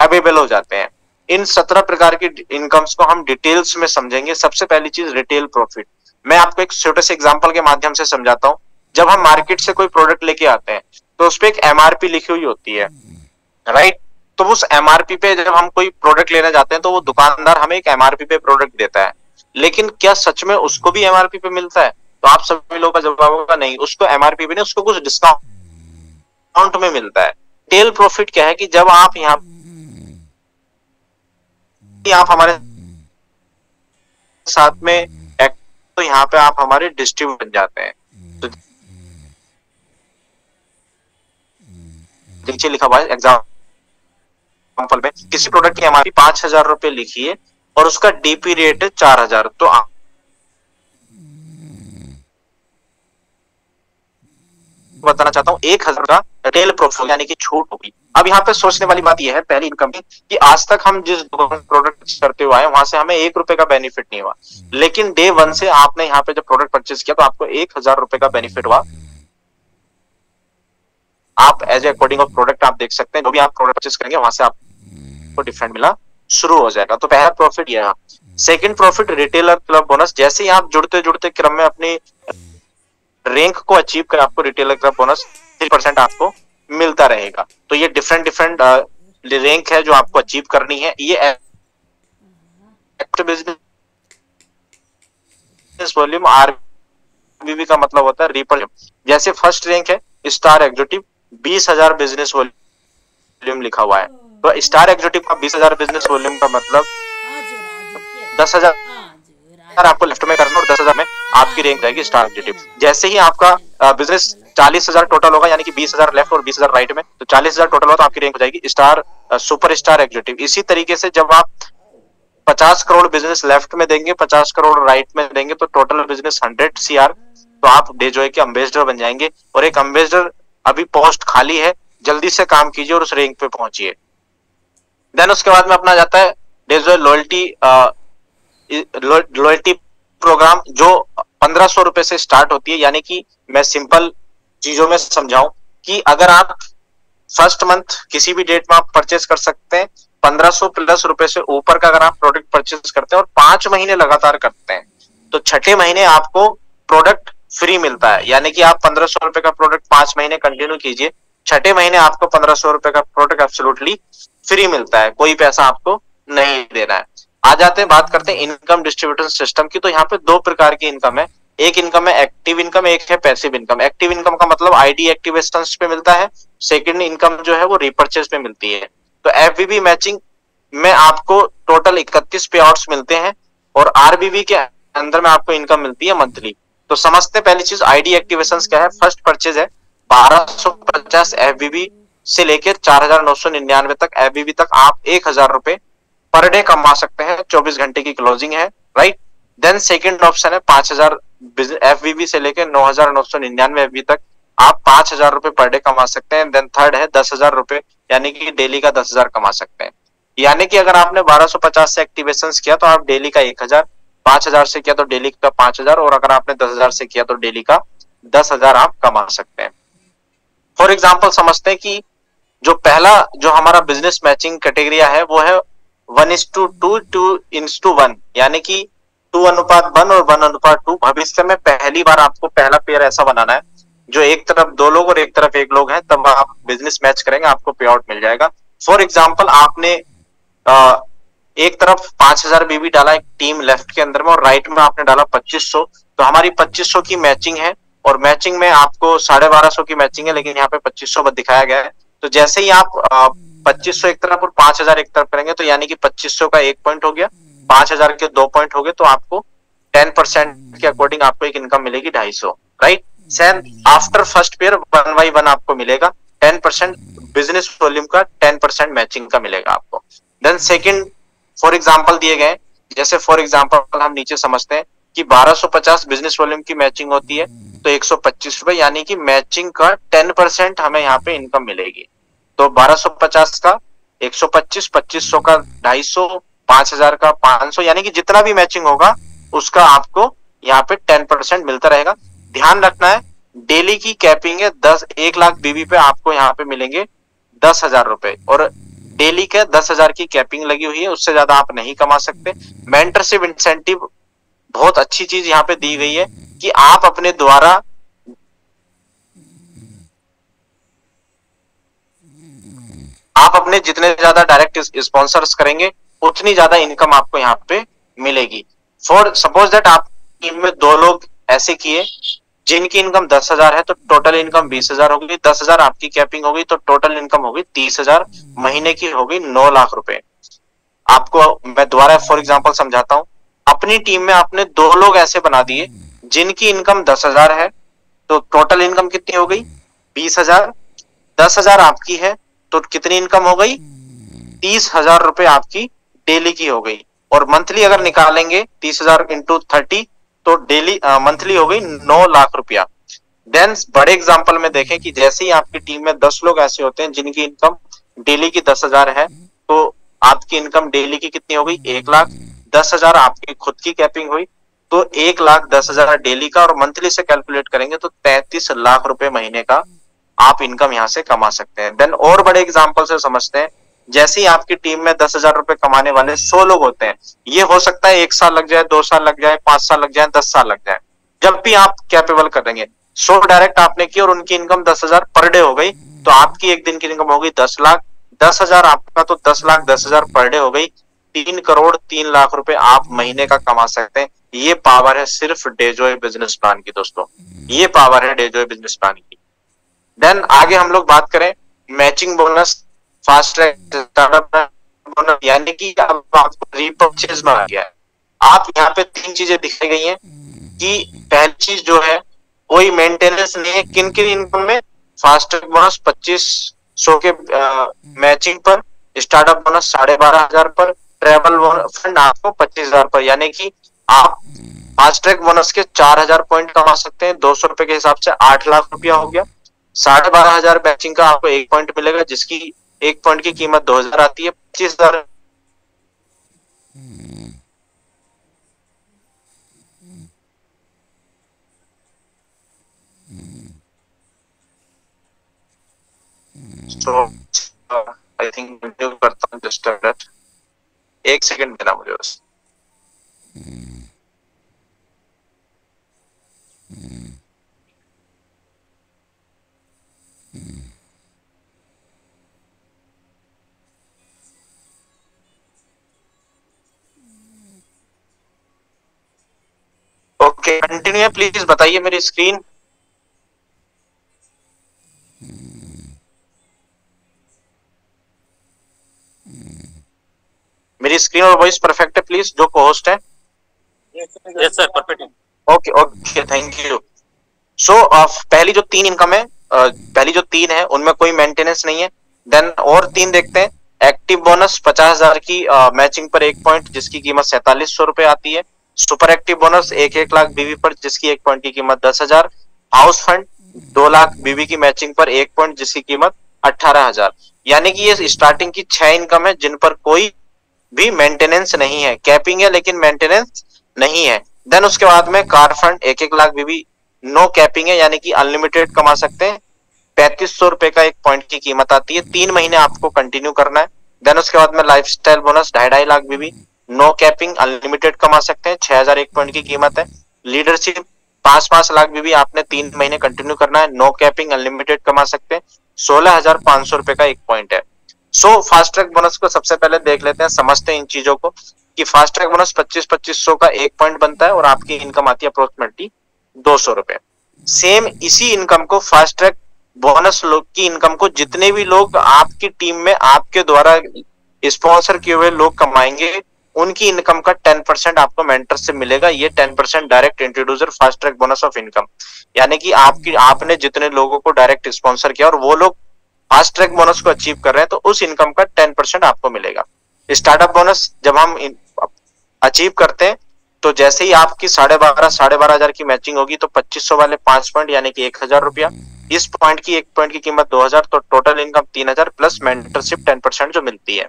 [SPEAKER 1] अवेलेबल हो जाते हैं। इन 17 प्रकार की इनकम्स को हम डिटेल्स में समझेंगे। सबसे पहली चीज रिटेल प्रॉफिट। मैं आपको एक छोटे से एग्जांपल के माध्यम से समझाता हूं। जब हम मार्केट से कोई प्रोडक्ट लेके आते हैं तो उस पर एक एमआरपी लिखी हुई होती है, राइट। तो उस एमआरपी पे जब हम कोई प्रोडक्ट लेने जाते हैं तो वो दुकानदार हमें एक एमआरपी पे प्रोडक्ट देता है, लेकिन क्या सच में उसको भी एमआरपी पे मिलता है? तो आप सभी लोगों का जवाब होगा नहीं, उसको एमआरपी पे नहीं, उसको कुछ डिस्काउंट में मिलता है। रिटेल प्रॉफिट क्या है कि जब आप हमारे साथ में तो यहाँ पे आप हमारे डिस्ट्रीब्यूटर बन जाते हैं। तो नीचे लिखा हुआ है एग्जाम्पल में, किसी प्रोडक्ट की एमआरपी 5,000 रुपए लिखी है और उसका डीपी रेट है 4,000, तो बताना चाहता हूं 1,000 का रिटेल प्रॉफिट यानी कि छूट होगी। अब यहाँ पे सोचने वाली बात यह है, पहली इनकम की आज तक हम जिस प्रोडक्ट करते हुए आए वहां से हमें 1 रुपए का बेनिफिट नहीं हुआ, लेकिन डे 1 से आपने यहाँ पे जब प्रोडक्ट परचेज किया तो आपको 1,000 रुपए का बेनिफिट हुआ। आप as a according of product आप देख सकते हैं, जो भी आप प्रोडक्ट परचेज करेंगे वहां से आपको डिफरेंट मिला शुरू हो जाएगा। तो पहला प्रॉफिट यह। Second profit retailer club bonus. जैसे ही आप जुड़ते जुड़ते क्रम में अपनी रैंक को अचीव कर आपको रिटेलर क्लब बोनस 3% आपको मिलता रहेगा। तो ये डिफरेंट रैंक है जो आपको अचीव करनी है। ये बिजनेस वॉल्यूम, आरबीवी का मतलब होता है रिपर। जैसे फर्स्ट रैंक है स्टार एग्जीक्यूटिव, 20,000 बिजनेस वॉल्यूम लिखा हुआ है। तो स्टार एग्जीक्यूटिव का 20,000 बिजनेस वॉल्यूम का मतलब 10,000 आपको लेफ्ट में करना और 10,000 में आपकी रैंक रहेगी स्टार एग्जीक्यूटिव। जैसे ही आपका बिजनेस 40,000 टोटल होगा, यानी कि 20,000 लेफ्ट और 20,000 राइट में, तो 40,000 टोटल हुआ तो आपकी रैंक हो जाएगी स्टार सुपर स्टार एग्जीक्यूटिव। इसी तरीके से जब आप 50 करोड़ बिजनेस लेफ्ट में देंगे, 50 करोड़ राइट में देंगे, तो टोटल बिजनेस 100 CR, तो आप डेजॉय के एम्बेसडर बन जाएंगे। और एक एम्बेसडर अभी पोस्ट खाली है, जल्दी से काम कीजिए और उस रैंक पे पहुंचिए। देन उसके बाद में अपना जाता है डेजॉय लॉयल्टी प्रोग्राम, जो 1,500 रुपए से स्टार्ट होती है। यानी कि मैं सिंपल चीजों में समझाऊं कि अगर आप फर्स्ट मंथ किसी भी डेट में आप परचेस कर सकते हैं 1,500 प्लस रुपए से ऊपर का अगर आप प्रोडक्ट परचेस करते हैं और 5 महीने लगातार करते हैं, तो छठे महीने आपको प्रोडक्ट फ्री मिलता है। यानी कि आप 1,500 रुपए का प्रोडक्ट 5 महीने कंटिन्यू कीजिए, छठे महीने आपको 1,500 रुपए का प्रोडक्ट एब्सोल्युटली फ्री मिलता है, कोई पैसा आपको नहीं देना है। आ जाते हैं, बात करते हैं इनकम डिस्ट्रीब्यूशन सिस्टम की। तो यहाँ पे 2 प्रकार की इनकम है, एक इनकम है एक्टिव इनकम, एक है पैसिव इनकम। एक्टिव इनकम का मतलब आईडी एक्टिवेशन पे मिलता है, सेकंड इनकम जो है वो रिपर्चेज पे मिलती है। तो एफबीबी मैचिंग में आपको टोटल 31 पे आउट्स मिलते हैं और आरबीबी के अंदर में आपको इनकम मिलती है मंथली। तो समझते पहली चीज आईडी एक्टिवेशन क्या है। फर्स्ट परचेज है 1250 एफबीबी से लेकर 4,999 तक एफबीबी तक आप 1,000 रुपए पर डे कमा सकते हैं, 24 घंटे की क्लोजिंग है, राइट। देन सेकंड ऑप्शन है 5,000 FVB से लेके 9,999 FV तक आप 5,000 रुपए पर डे कमा सकते हैं। देन थर्ड है 10,000 रुपए, यानी कि डेली का 10,000 कमा सकते हैं। यानी कि अगर आपने 1250 से एक्टिवेशन किया तो आप डेली का 1,000, 5,000 से किया तो डेली का 5,000, और अगर आपने 10,000 से किया तो डेली का 10,000 आप कमा सकते हैं। फॉर एग्जाम्पल समझते हैं कि जो पहला जो हमारा बिजनेस मैचिंग कैटेगरिया है वो है 1:2, 2:1, यानी कि 2:1 और 1:2। भविष्य में पहली बार आपको पहला पेयर ऐसा बनाना है जो एक तरफ 2 लोग और एक तरफ 1 लोग हैं, तब आप बिजनेस मैच करेंगे, आपको पे आउट मिल जाएगा। फॉर एग्जाम्पल आपने एक तरफ 5,000 बीबी डाला एक टीम लेफ्ट के अंदर में, और राइट में आपने डाला 2,500, तो हमारी 2,500 की मैचिंग है, और मैचिंग में आपको 1250 की मैचिंग है, लेकिन यहाँ पे 2,500 बस दिखाया गया है। तो जैसे ही आप 2,500 एक तरफ और 5,000 एक तरफ करेंगे, तो यानी कि 2,500 का 1 पॉइंट हो गया, 5,000 के 2 पॉइंट हो गए, तो आपको 10% के अकॉर्डिंग आपको एक इनकम मिलेगी 250, right. After first pair 1 by 1 आपको मिलेगा 10%, बिजनेस वॉल्यूम का 10% मैचिंग का मिलेगा आपको। देन सेकंड फॉर एग्जांपल दिए गए, जैसे फॉर एग्जांपल हम नीचे समझते हैं कि 1250 बिजनेस वॉल्यूम की मैचिंग होती है, तो 125 रुपए, यानी कि मैचिंग का 10% हमें यहाँ पे इनकम मिलेगी। तो 1250 का 125, 2,500 का 250, 5,000 का 500, यानी कि जितना भी मैचिंग होगा उसका आपको यहाँ पे 10% मिलता रहेगा। ध्यान रखना है डेली की कैपिंग है 1 लाख बीबी पे आपको यहाँ पे मिलेंगे 10,000 रुपए, और डेली के 10,000 की कैपिंग लगी हुई है, उससे ज्यादा आप नहीं कमा सकते। मेंटरशिप इंसेंटिव बहुत अच्छी चीज यहाँ पे दी गई है कि आप अपने द्वारा आप अपने जितने ज्यादा डायरेक्ट स्पॉन्सर्स करेंगे उतनी ज्यादा इनकम आपको यहाँ पे मिलेगी। फॉर सपोज दैट आप टीम में 2 लोग ऐसे किए जिनकी इनकम 10,000 है, तो टोटल इनकम 20,000 होगी, 10,000 आपकी कैपिंग होगी, तो टोटल इनकम होगी 30,000, महीने की होगी 9 लाख रुपए। आपको मैं दोबारा फॉर एग्जांपल समझाता हूं। अपनी टीम में आपने 2 लोग ऐसे बना दिए जिनकी इनकम 10,000 है, तो टोटल इनकम कितनी हो गई 20,000, 10,000 आपकी है, तो कितनी इनकम हो गई 30,000 रुपए आपकी डेली की हो गई। और मंथली अगर निकालेंगे 30,000 इंटू 30, तो डेली मंथली हो गई 9 लाख रुपया। देन बड़े एग्जांपल में देखें कि जैसे ही आपकी टीम में 10 लोग ऐसे होते हैं जिनकी इनकम डेली की 10,000 है, तो आपकी इनकम डेली की कितनी हो गई 1 लाख, 10,000 आपकी खुद की कैपिंग हुई, तो 1,10,000 डेली का, और मंथली से कैलकुलेट करेंगे तो 33 लाख रुपए महीने का आप इनकम यहां से कमा सकते हैं। देन और बड़े एग्जांपल से समझते हैं। जैसे ही आपकी टीम में 10,000 रुपए कमाने वाले 100 लोग होते हैं, ये हो सकता है 1 साल लग जाए, 2 साल लग जाए, 5 साल लग जाए, 10 साल लग जाए, जब भी आप कैपेबल करेंगे। 100 डायरेक्ट आपने की और उनकी इनकम 10,000 पर डे हो गई, तो आपकी एक दिन की इनकम हो गई 10 लाख, 10,000 आपका, तो 10 लाख 10,000 पर डे हो गई 3 करोड़ 3 लाख रुपए आप महीने का कमा सकते हैं। ये पावर है सिर्फ डेजॉय बिजनेस प्लान की दोस्तों, ये पावर है डेजॉय बिजनेस प्लान की। देन आगे हम लोग बात करें matching bonus, fast track startup bonus, यानी कि अब आपको रीपरचेज में आ गया है। आप यहाँ पे 3 चीजें दिखाई गई हैं कि पहली चीज जो है कोई मेंटेनेंस नहीं है किन किन इनकम में, फास्ट ट्रैक बोनस 2,500 के मैचिंग पर, स्टार्टअप बोनस 12,500 पर, ट्रेवल फंड आपको 25,000 पर, यानी कि आप फास्ट ट्रैक बोनस के 4,000 पॉइंट कमा सकते हैं, 200 रुपए के हिसाब से 8 लाख रुपया हो गया। 12,500 मैचिंग का आपको 1 पॉइंट मिलेगा, जिसकी 1 पॉइंट की कीमत 2,000 आती है, 25,000। आई थिंक करता हूँ जस्ट दैट, 1 सेकंड देना मुझे बस। ओके कंटिन्यू है, प्लीज बताइए मेरी स्क्रीन। मेरी स्क्रीन और वॉइस परफेक्ट है प्लीज, जो को होस्ट है।
[SPEAKER 2] Yes sir perfect.
[SPEAKER 1] Okay okay thank you. So पहली जो 3 इनकम है, पहली जो 3 है उनमें कोई मेंटेनेंस नहीं है। देन और 3 देखते हैं। एक्टिव बोनस 50,000 की मैचिंग पर 1 पॉइंट, जिसकी कीमत 4,700 रुपए आती है। सुपर एक्टिव बोनस 1 लाख बीवी पर जिसकी 1 पॉइंट की कीमत 10,000। हाउस फंड 2 लाख बीवी की मैचिंग पर 1 पॉइंट जिसकी कीमत 18,000। यानी कि ये स्टार्टिंग की 6 इनकम है जिन पर कोई भी मेंटेनेंस नहीं है, कैपिंग है लेकिन मेंटेनेंस नहीं है। देन उसके बाद में कार फंड 1-1 लाख बीवी, नो कैपिंग है यानी कि अनलिमिटेड कमा सकते हैं। 3500 रुपए का 1 पॉइंट की कीमत आती है, 3 महीने आपको कंटिन्यू करना है। देन उसके बाद में लाइफस्टाइल बोनस 2.5-2.5 लाख बीवी, नो कैपिंग अनलिमिटेड कमा सकते हैं, 6,000 1 पॉइंट की कीमत है। लीडरशिप 5-5 लाख बीवी, आपने 3 महीने कंटिन्यू करना है, नो कैपिंग अनलिमिटेड कमा सकते हैं, 16,500 रुपए का 1 पॉइंट है। सो फास्ट ट्रैक बोनस को सबसे पहले देख लेते हैं, समझते हैं इन चीजों को कि फास्ट ट्रैक बोनस 25-2500 का 1 पॉइंट बनता है और आपकी इनकम आती है अप्रोक्सीमेटली 200 रुपए। सेम इसी इनकम को फास्ट ट्रैक बोनस लोग की इनकम को जितने भी लोग आपकी टीम में आपके द्वारा स्पॉन्सर किए हुए लोग कमाएंगे, उनकी इनकम का 10% आपको मेंटर से मिलेगा। ये 10% direct introducer fast track bonus of income, यानी कि आपने जितने लोगों को डायरेक्ट स्पॉन्सर किया और वो लोग फास्ट ट्रैक बोनस को अचीव कर रहे हैं तो उस इनकम का 10% आपको मिलेगा। स्टार्टअप बोनस जब हम अचीव करते हैं तो जैसे ही आपकी 12,500 की मैचिंग होगी तो 2500 वाले 5 पॉइंट यानी कि 1,000 रुपया, इस पॉइंट की 1 पॉइंट की कीमत 2,000, तो टोटल इनकम 3,000 प्लस मेंटरशिप 10% जो मिलती है।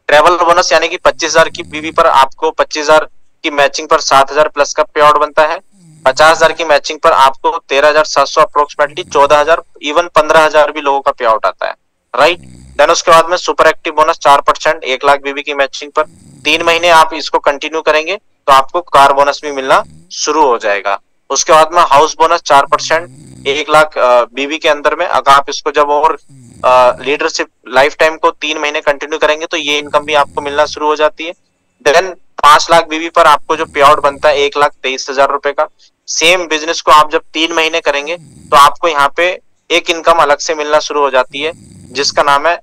[SPEAKER 1] ट्रेवल बोनस यानी कि 25,000 की बीवी पर आपको 25,000 की मैचिंग पर 7,000 प्लस का पे आउट बनता है। 50,000 की मैचिंग पर आपको 13,700 अप्रोक्सीमेटली 14,000 इवन 15,000 भी लोगों का पे आउट आता है, राइट। देन उसके बाद में सुपर एक्टिव बोनस 4%, 1 लाख बीवी की मैचिंग पर 3 महीने आप इसको कंटिन्यू करेंगे तो आपको कार बोनस भी मिलना शुरू हो जाएगा। उसके बाद में हाउस बोनस 4%, 1 लाख बीवी के अंदर में अगर आप इसको जब और लीडरशिप लाइफ टाइम को 3 महीने कंटिन्यू करेंगे तो ये इनकम भी आपको मिलना शुरू हो जाती है। देन 5 लाख बीवी पर आपको जो पे आउट बनता है 1,23,000 रुपए का। सेम बिजनेस को आप जब 3 महीने करेंगे तो आपको यहाँ पे एक इनकम अलग से मिलना शुरू हो जाती है जिसका नाम है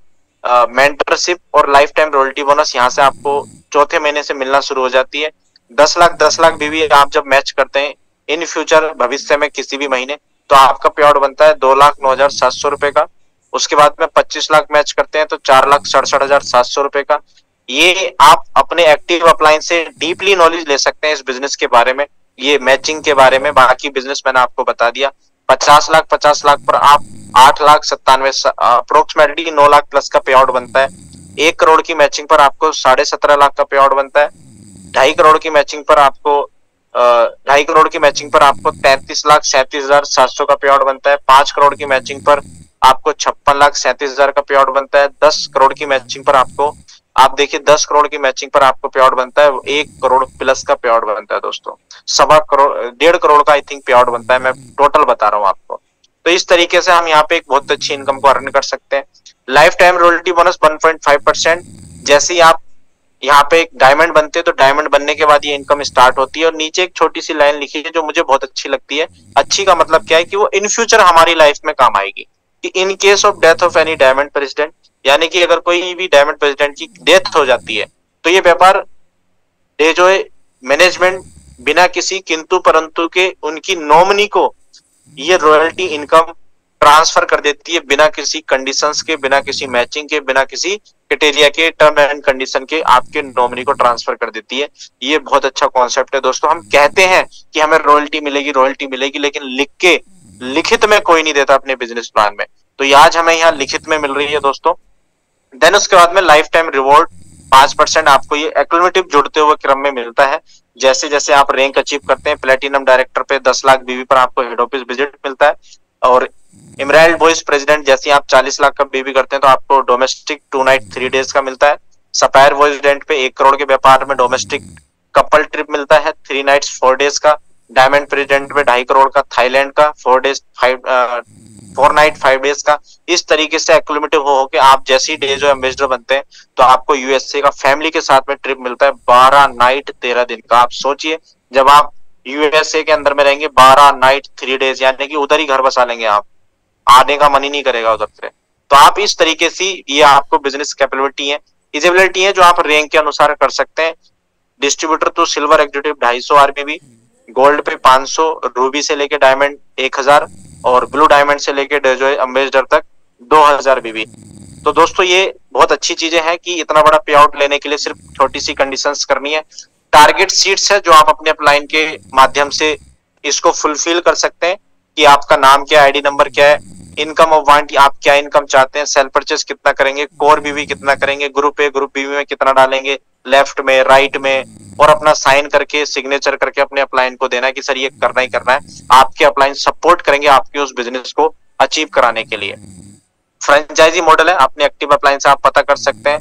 [SPEAKER 1] मेंटरशिप और लाइफ टाइम रॉयल्टी बोनस। यहाँ से आपको चौथे महीने से मिलना शुरू हो जाती है। 10 लाख बीवी आप जब मैच करते हैं इन फ्यूचर भविष्य में किसी भी महीने तो आपका पे आउट बनता है 2,09,700 रुपए का। उसके बाद में 25 लाख मैच करते हैं तो 4,67,700 रुपए का। ये आप अपने एक्टिव अपलाइन से डीपली नॉलेज ले सकते हैं इस बिजनेस के बारे में, ये मैचिंग के बारे में। बाकी बिजनेस मैंने आपको बता दिया। 50 लाख पर आप 8,97,000 अप्रोक्सीमेटली 9 लाख प्लस का पे आउट बनता है। 1 करोड़ की मैचिंग पर आपको 17.5 लाख का पे आउट बनता है। 2.5 करोड़ की मैचिंग पर आपको 2.5 करोड़ की मैचिंग पर आपको 33,37,700 का पे आउट बनता है। 5 करोड़ की मैचिंग पर आपको 56,37,000 का पे आउट बनता है। 10 करोड़ की मैचिंग पर आपको आप देखिए 10 करोड़ की मैचिंग पर आपको पे आउट बनता है 1 करोड़ प्लस का पे आउट बनता है दोस्तों। 1.25 करोड़ का आई थिंक पे आउट बनता है, मैं टोटल बता रहा हूँ आपको। तो इस तरीके से हम यहाँ पे एक बहुत अच्छी इनकम को अर्न कर सकते हैं। Life time royalty bonus 1.5%। जैसे ही आप यहाँ पे एक डायमंड बनते हैं तो डायमंड बनने के बाद ये इनकम स्टार्ट होती है और नीचे एक छोटी सी लाइन लिखी है जो मुझे बहुत अच्छी लगती है। अच्छी का मतलब क्या है कि वो इन फ्यूचर हमारी लाइफ में काम आएगी कि in case of death of any diamond president, यानी कि अगर कोई भी डायमंड प्रेसिडेंट की डेथ हो जाती है तो ये व्यापार जो है मैनेजमेंट बिना किसी किंतु परंतु के उनकी नॉमिनी को ये रॉयल्टी इनकम ट्रांसफर कर देती है बिना किसी कंडीशंस के, बिना किसी मैचिंग के, बिना किसी क्राइटेरिया के, टर्म एंड कंडीशन के आपके नॉमिनी को ट्रांसफर कर देती है। ये बहुत अच्छा कॉन्सेप्ट है दोस्तों। हम कहते हैं कि हमें रॉयल्टी मिलेगी, लेकिन लिखित में कोई नहीं देता अपने बिजनेस प्लान में। तो ये आज हमें यहाँ लिखित में मिल रही है दोस्तों। देन उसके बाद में लाइफ टाइम रिवॉर्ड 5% आपको ये एक्यूमुलेटिव जुड़ते हुए क्रम में मिलता है। जैसे जैसे आप रैंक अचीव करते हैं, प्लेटिनम डायरेक्टर पे 10 लाख बीवी पर आपको हेड ऑफिस विजिट मिलता है और इमराल्ड वॉइस प्रेसिडेंट जैसे आप 40 लाख का बीवी करते हैं तो आपको डोमेस्टिक 2 नाइट 3 डेज का मिलता है। सपायर वॉइस डेंट पे 1 करोड़ के व्यापार में डोमेस्टिक कपल ट्रिप मिलता है 3 नाइट्स 4 डेज का। डायमंड प्रेसिडेंट पे 2.5 करोड़ का थाईलैंड का 4 नाइट 5 डेज का। इस तरीके से एक्यूमुलेटिव हो के आप जैसे ही डे जो एम्बेसडर बनते हैं तो आपको यूएसए का फैमिली के साथ में ट्रिप मिलता है 12 नाइट 13 दिन का। आप सोचिए जब आप यूएसए के अंदर में रहेंगे 12 नाइट 3 डेज, यानी कि उधर ही घर बसा लेंगे आप, आने का मन ही नहीं करेगा उधर से। तो आप इस तरीके से ये आपको बिजनेस कैपेबिलिटी है, इजिबिलिटी है जो आप रैंक के अनुसार कर सकते हैं। डिस्ट्रीब्यूटर तो सिल्वर एग्जीक्यूटिव 250 आरबीबी, गोल्ड पे 500, रूबी से लेके डायमंड 1000 और ब्लू डायमंड से लेके जो है एम्बेसडर तक 2000 बीबी। तो दोस्तों ये बहुत अच्छी चीजें हैं कि इतना बड़ा पे आउट लेने के लिए सिर्फ छोटी सी कंडीशंस करनी है। टारगेट सीट्स है जो आप अपने अपलाइन के माध्यम से इसको फुलफिल कर सकते हैं कि आपका नाम क्या है, आईडी नंबर क्या है, इनकम ऑफ वांट आप क्या इनकम चाहते हैं, सेल परचेस कितना करेंगे, कोर बीवी कितना करेंगे, ग्रुप ए ग्रुप बीवी में कितना डालेंगे, लेफ्ट में राइट में, और अपना साइन करके सिग्नेचर करके अपने अपलाइन को देना है कि सर ये करना ही करना है। आपके अपलाइन सपोर्ट करेंगे आपके उस बिजनेस को अचीव कराने के लिए। फ्रेंचाइजी मॉडल है, अपने एक्टिव अपलाइन से आप पता कर सकते हैं,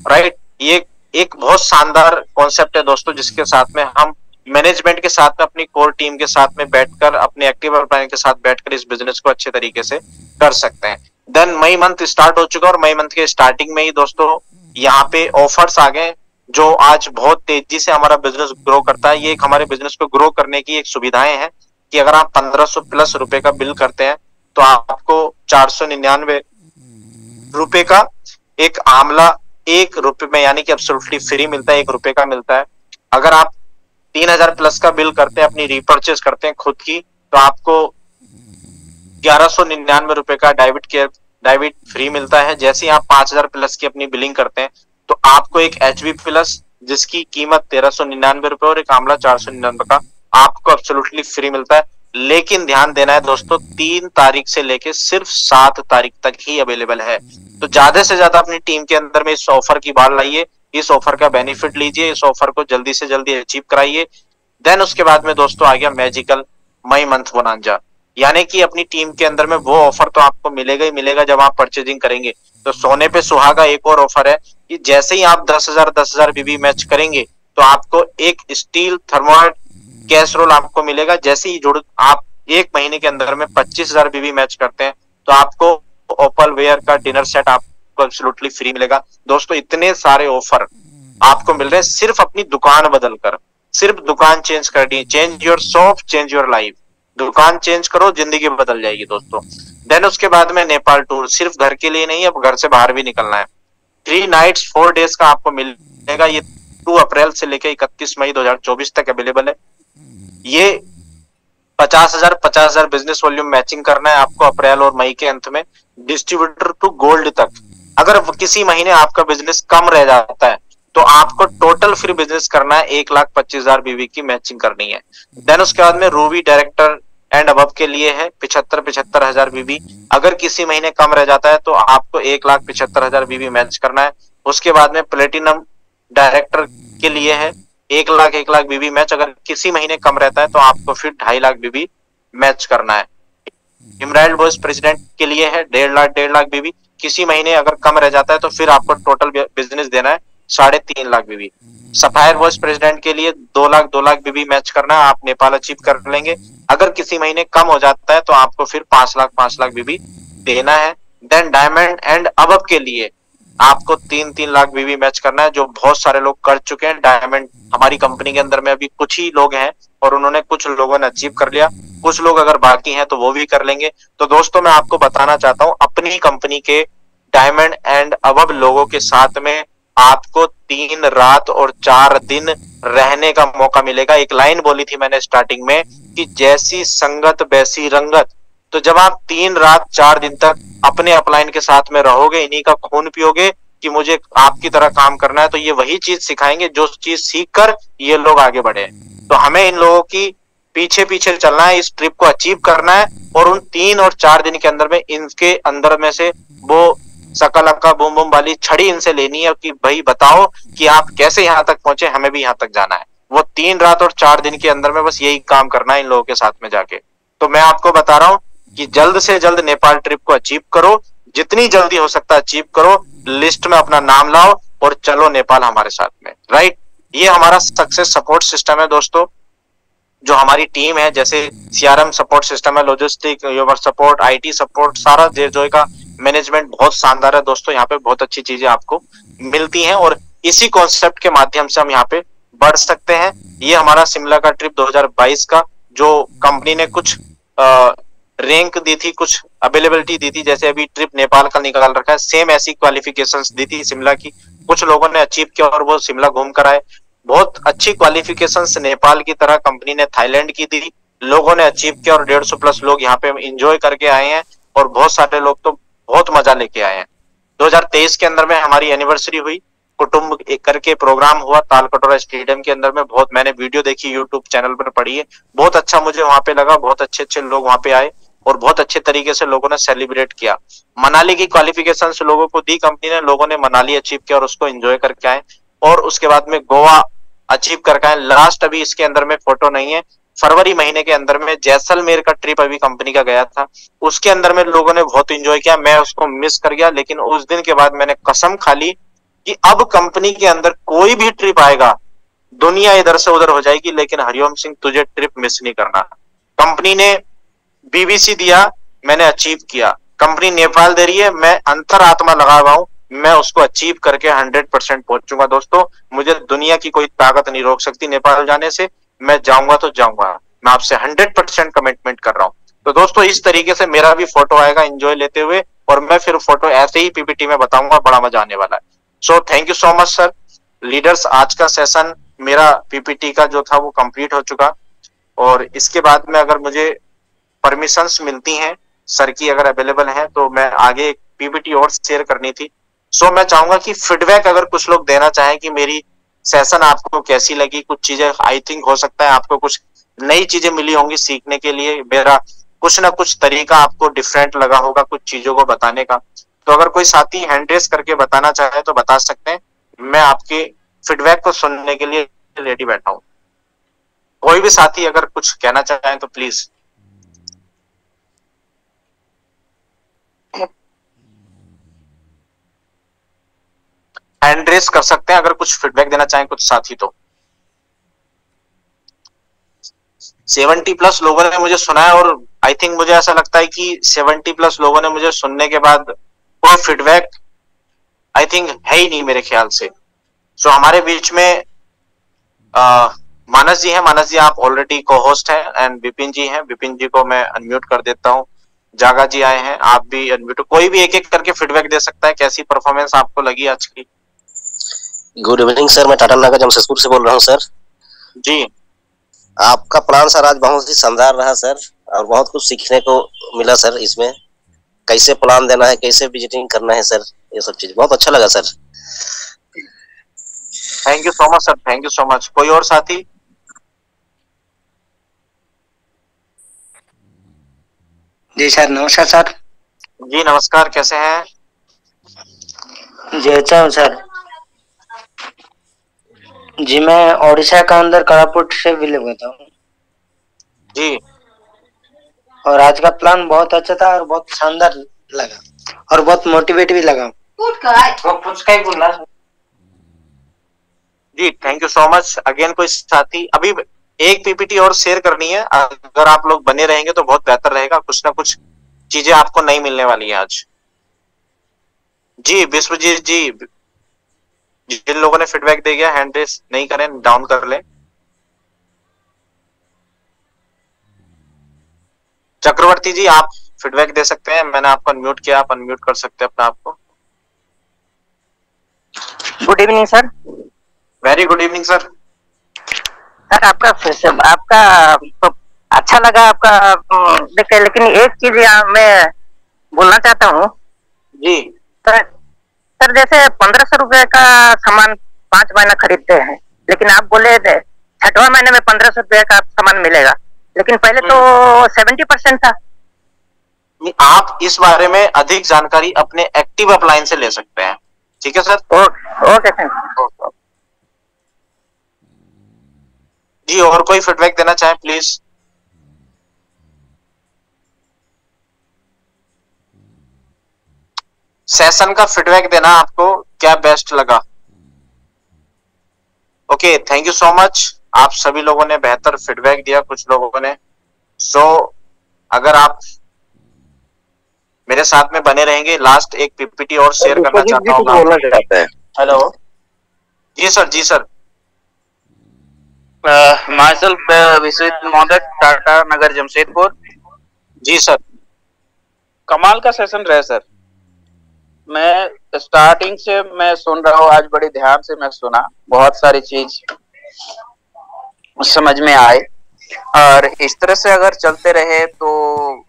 [SPEAKER 1] राइट। ये एक बहुत शानदार कॉन्सेप्ट है दोस्तों, जिसके साथ में हम मैनेजमेंट के साथ में अपनी कोर टीम के साथ में बैठकर अपने एक्टिव अपलाइन के साथ बैठकर इस बिजनेस को अच्छे तरीके से कर सकते हैं। देन मई मंथ स्टार्ट हो चुका और मई मंथ के स्टार्टिंग में ही दोस्तों यहाँ पे ऑफर्स आ गए जो आज बहुत तेजी से हमारा बिजनेस ग्रो करता है। ये एक हमारे बिजनेस को ग्रो करने की एक सुविधाएं हैं कि अगर आप 1500 प्लस रुपए का बिल करते हैं तो आपको 499 रुपए का एक आमला 1 रुपए में यानी कि एब्सोल्युटली फ्री मिलता है, 1 रुपए का मिलता है। अगर आप 3000 प्लस का बिल करते हैं, अपनी रीपर्चेस करते हैं खुद की, तो आपको 1199 रुपए का डेबिट फ्री मिलता है। जैसे ही आप 5000 प्लस की अपनी बिलिंग करते हैं तो आपको एक एचबी प्लस जिसकी कीमत 1399 रुपए और एक आमला 499 का आपको एब्सोल्युटली फ्री मिलता है। लेकिन ध्यान देना है दोस्तों, 3 तारीख से लेके सिर्फ 7 तारीख तक ही अवेलेबल है। तो ज्यादा से ज्यादा अपनी टीम के अंदर में इस ऑफर की बात लाइए, इस ऑफर का बेनिफिट लीजिए, इस ऑफर को जल्दी से जल्दी अचीव कराइए। देन उसके बाद में दोस्तों आ गया मैजिकल मई मंथ बोनांजा, यानी कि अपनी टीम के अंदर में वो ऑफर तो आपको मिलेगा ही मिलेगा जब आप परचेजिंग करेंगे। तो सोने पे सुहागा एक और ऑफर है कि जैसे ही आप 10,000 बीबी मैच करेंगे तो आपको एक स्टील थर्मोइड कैसरोल आपको मिलेगा। जैसे ही जुड़ आप 1 महीने के अंदर में 25,000 बीबी मैच करते हैं तो आपको ओपल वेयर का डिनर सेट आपको एब्सोल्युटली फ्री मिलेगा। दोस्तों इतने सारे ऑफर आपको मिल रहे हैं सिर्फ अपनी दुकान बदलकर, सिर्फ दुकान चेंज कर दी। Change your shop change your life, दुकान चेंज करो जिंदगी बदल जाएगी दोस्तों। देन उसके बाद में नेपाल टूर, सिर्फ घर के लिए नहीं, अब घर से बाहर भी निकलना है। 3 नाइट्स 4 डेज का आपको मिलेगा। ये 2 अप्रैल से लेकर 31 मई 2024 तक अवेलेबल है। ये 50,000 बिजनेस वॉल्यूम मैचिंग करना है आपको अप्रैल और मई के अंत में, डिस्ट्रीब्यूटर टू गोल्ड तक। अगर किसी महीने आपका बिजनेस कम रह जाता है तो आपको टोटल फिर बिजनेस करना है 1,25,000 बीवी की मैचिंग करनी है। देन उसके बाद में रूबी डायरेक्टर एंड अबव के लिए है 75,000 बीवी। अगर किसी महीने कम रह जाता है तो आपको 1,75,000 बीवी मैच करना है। उसके बाद में प्लेटिनम डायरेक्टर के लिए है 1,00,000 बीवी मैच। अगर किसी महीने कम रहता है तो आपको फिर 2.5 बीवी मैच करना है। इमराइल वाइस प्रेसिडेंट के लिए है 1.5 बीवी। किसी महीने अगर कम रह जाता है तो फिर आपको टोटल बिजनेस देना है 3.5 बीवी। सफायर वाइस प्रेसिडेंट के लिए 2 लाख बीवी मैच करना है, आप नेपाल अचीव कर लेंगे। अगर किसी महीने कम हो जाता है तो आपको फिर 5 लाख बीवी देना है। देन डायमंड एंड अबव के लिए आपको 3 लाख बीवी मैच करना है, जो बहुत सारे लोग कर चुके हैं। डायमंड हमारी कंपनी के अंदर में अभी कुछ ही लोग हैं और उन्होंने कुछ लोगों ने अचीव कर लिया, कुछ लोग अगर बाकी हैं तो वो भी कर लेंगे। तो दोस्तों मैं आपको बताना चाहता हूं, अपनी कंपनी के डायमंड एंड अबव लोगों के साथ में आपको 3 रात और 4 दिन रहने का मौका मिलेगा। एक लाइन बोली थी मैंने स्टार्टिंग में कि जैसी संगत वैसी रंगत। तो जब आप 3 रात 4 दिन तक अपने अपलाइन के साथ में रहोगे, इन्हीं का खून पियोगे कि मुझे आपकी तरह काम करना है, तो ये वही चीज सिखाएंगे जो चीज सीखकर ये लोग आगे बढ़े। तो हमें इन लोगों की पीछे पीछे चलना है, इस ट्रिप को अचीव करना है और उन 3 और 4 दिन के अंदर में इनके अंदर में से वो सकल अक्का बूम बूम वाली छड़ी इनसे लेनी है कि भाई बताओ कि आप कैसे यहाँ तक पहुंचे, हमें भी यहाँ तक जाना है। वो 3 रात और 4 दिन के अंदर में बस यही काम करना है इन लोगों के साथ में जाके। तो मैं आपको बता रहा हूँ कि जल्द से जल्द नेपाल ट्रिप को अचीव करो, जितनी जल्दी हो सकता है अचीव करो, लिस्ट में अपना नाम लाओ और चलो नेपाल हमारे साथ में, राइट। ये हमारा सक्सेस सपोर्ट सिस्टम है दोस्तों, जो हमारी टीम है, जैसे सीआरएम सपोर्ट सिस्टम है, logistic human support, IT support, सारा जो का मैनेजमेंट बहुत शानदार है दोस्तों। यहाँ पे बहुत अच्छी चीजें आपको मिलती हैं और इसी कॉन्सेप्ट के माध्यम से हम यहाँ पे बढ़ सकते हैं। ये हमारा शिमला का ट्रिप 2022 का, जो कंपनी ने कुछ रैंक दी थी, कुछ अवेलेबिलिटी दी थी, जैसे अभी ट्रिप नेपाल का निकाल रखा है, सेम ऐसी क्वालिफिकेशंस दी थी शिमला की। कुछ लोगों ने अचीव किया और वो शिमला घूम कर आए। बहुत अच्छी क्वालिफिकेशंस नेपाल की तरह कंपनी ने थाईलैंड की दी, लोगों ने अचीव किया और 150 प्लस लोग यहाँ पे एंजॉय करके आए हैं और बहुत सारे लोग तो बहुत मजा लेके आए हैं। 2023 के अंदर में हमारी एनिवर्सरी हुई कुटुंब एक करके प्रोग्राम हुआ तालकटोरा स्टेडियम के अंदर में। बहुत मैंने वीडियो देखी, यूट्यूब चैनल पर पड़ी है, बहुत अच्छा मुझे वहां पे लगा। बहुत अच्छे अच्छे लोग वहां पे आए और बहुत अच्छे तरीके से लोगों ने सेलिब्रेट किया। मनाली की क्वालिफिकेशन लोगों को दी कंपनी ने, लोगों ने मनाली अचीव किया और उसको एंजॉय करके आए। और उसके बाद में गोवा अचीव करके आए। लास्ट अभी इसके अंदर में फोटो नहीं है, फरवरी महीने के अंदर में जैसलमेर का ट्रिप अभी कंपनी का गया था, उसके अंदर में लोगों ने बहुत एंजॉय किया। मैं उसको मिस कर गया, लेकिन उस दिन के बाद मैंने कसम खा ली कि अब कंपनी के अंदर कोई भी ट्रिप आएगा, दुनिया इधर से उधर हो जाएगी, लेकिन हरिओम सिंह तुझे ट्रिप मिस नहीं करना। कंपनी ने बीबीसी दिया, मैंने अचीव किया। कंपनी नेपाल दे रही है, मैं अंतरात्मा लगा हुआ हूं, मैं उसको अचीव करके 100% पहुंचूंगा। दोस्तों, मुझे दुनिया की कोई ताकत नहीं रोक सकती नेपाल जाने से। मैं जाऊंगा तो जाऊंगा, मैं आपसे 100% कमिटमेंट कर रहा हूं। तो दोस्तों, इस तरीके से मेरा भी फोटो आएगा एंजॉय लेते हुए, और मैं फिर फोटो ऐसे ही पीपीटी में बताऊंगा, बड़ा मजा आने वाला है। So thank you so much sir leaders. आज का सेशन मेरा पीपीटी का जो था वो कंप्लीट हो चुका, और इसके बाद में अगर मुझे परमिशंस मिलती हैं सर की, अगर अवेलेबल है, तो मैं आगे एक पीपीटी और शेयर करनी थी। सो मैं चाहूंगा कि फीडबैक अगर कुछ लोग देना चाहें कि मेरी सेशन आपको कैसी लगी, कुछ चीजें आई थिंक हो सकता है आपको कुछ नई चीजें मिली होंगी सीखने के लिए, मेरा कुछ ना कुछ तरीका आपको डिफरेंट लगा होगा कुछ चीजों को बताने का। तो अगर कोई साथी हैंड रेस करके बताना चाहे तो बता सकते हैं, मैं आपके फीडबैक को सुनने के लिए रेडी बैठा हूं। कोई भी साथी अगर कुछ कहना चाहे तो प्लीज। हैंड रेस कर सकते हैं अगर कुछ फीडबैक देना चाहें कुछ साथी तो। 70+ लोगों ने मुझे सुना है, और आई थिंक मुझे ऐसा लगता है कि 70+ लोगों ने मुझे सुनने के बाद कोई फीडबैक आई थिंक है ही नहीं मेरे ख्याल से। सो हमारे बीच में मानस जी हैं। मानस जी, आप ऑलरेडी को होस्ट हैं, एंड विपिन जी हैं। विपिन जी को मैं अनम्यूट कर देता हूं। जागा जी आए हैं, आप भी अनम्यूट। कोई भी एक एक करके फीडबैक दे सकता है, कैसी परफॉर्मेंस आपको लगी आज की।
[SPEAKER 2] गुड इवनिंग सर, मैं टाटा नगर जमशेदपुर से बोल रहा हूँ सर।
[SPEAKER 1] जी,
[SPEAKER 2] आपका प्लान सर आज बहुत ही शानदार रहा सर, और बहुत कुछ सीखने को मिला सर। इसमें कैसे प्लान देना है, कैसे विजिटिंग करना है सर, ये सब चीज बहुत अच्छा लगा sir.
[SPEAKER 1] Thank you so much sir, thank you so much. कोई और साथी?
[SPEAKER 3] जी सर, नमस्कार सर।
[SPEAKER 1] जी नमस्कार, कैसे हैं?
[SPEAKER 3] जी अच्छा हूँ सर। जी मैं ओडिशा का अंदर कोरापुट से बिलोंग करता हूँ।
[SPEAKER 1] जी,
[SPEAKER 3] और आज का प्लान बहुत अच्छा था और बहुत शानदार लगा और बहुत मोटिवेट भी लगा।
[SPEAKER 1] जी thank you so much. Again कोई साथी? अभी एक पीपीटी और शेयर करनी है, अगर आप लोग बने रहेंगे तो बहुत बेहतर रहेगा, कुछ ना कुछ चीजें आपको नहीं मिलने वाली है आज। जी विश्वजीत जी, जिन लोगों ने फीडबैक दे गया हैंड रेस नहीं करें, डाउन कर लें। चक्रवर्ती जी, आप फीडबैक दे सकते हैं, मैंने आपको अनम्यूट किया, आप अनम्यूट कर सकते हैं अपने आप को।
[SPEAKER 4] Good evening sir.
[SPEAKER 1] Very good evening sir.
[SPEAKER 4] Sir आपका तो अच्छा लगा आपका देखे, लेकिन एक चीज मैं बोलना चाहता हूँ।
[SPEAKER 1] जी
[SPEAKER 4] सर जैसे 1500 रुपए का सामान 5 महीना खरीदते हैं, लेकिन आप बोले 6वां महीने में 1500 रुपए का सामान मिलेगा, लेकिन पहले तो 70% था।
[SPEAKER 1] आप इस बारे में अधिक जानकारी अपने एक्टिव अपलाइन से ले सकते हैं। ठीक है सर,
[SPEAKER 4] ओके सर।
[SPEAKER 1] जी और कोई फीडबैक देना चाहे प्लीज। सेशन का फीडबैक देना आपको क्या बेस्ट लगा। Okay thank you so much, आप सभी लोगों ने बेहतर फीडबैक दिया, कुछ लोगों ने। सो अगर आप मेरे साथ में बने रहेंगे, लास्ट एक पीपीटी और शेयर करना चाहता हूँ।
[SPEAKER 2] हेलो
[SPEAKER 1] जी सर, जी सर।
[SPEAKER 5] myself विश्वजीत महोदय, टाटा नगर जमशेदपुर।
[SPEAKER 1] जी सर।
[SPEAKER 5] कमाल का सेशन रहे सर। मैं स्टार्टिंग से मैं सुन रहा हूँ, आज बड़े ध्यान से मैं सुना, बहुत सारी चीज समझ में आए, और इस तरह से अगर चलते रहे तो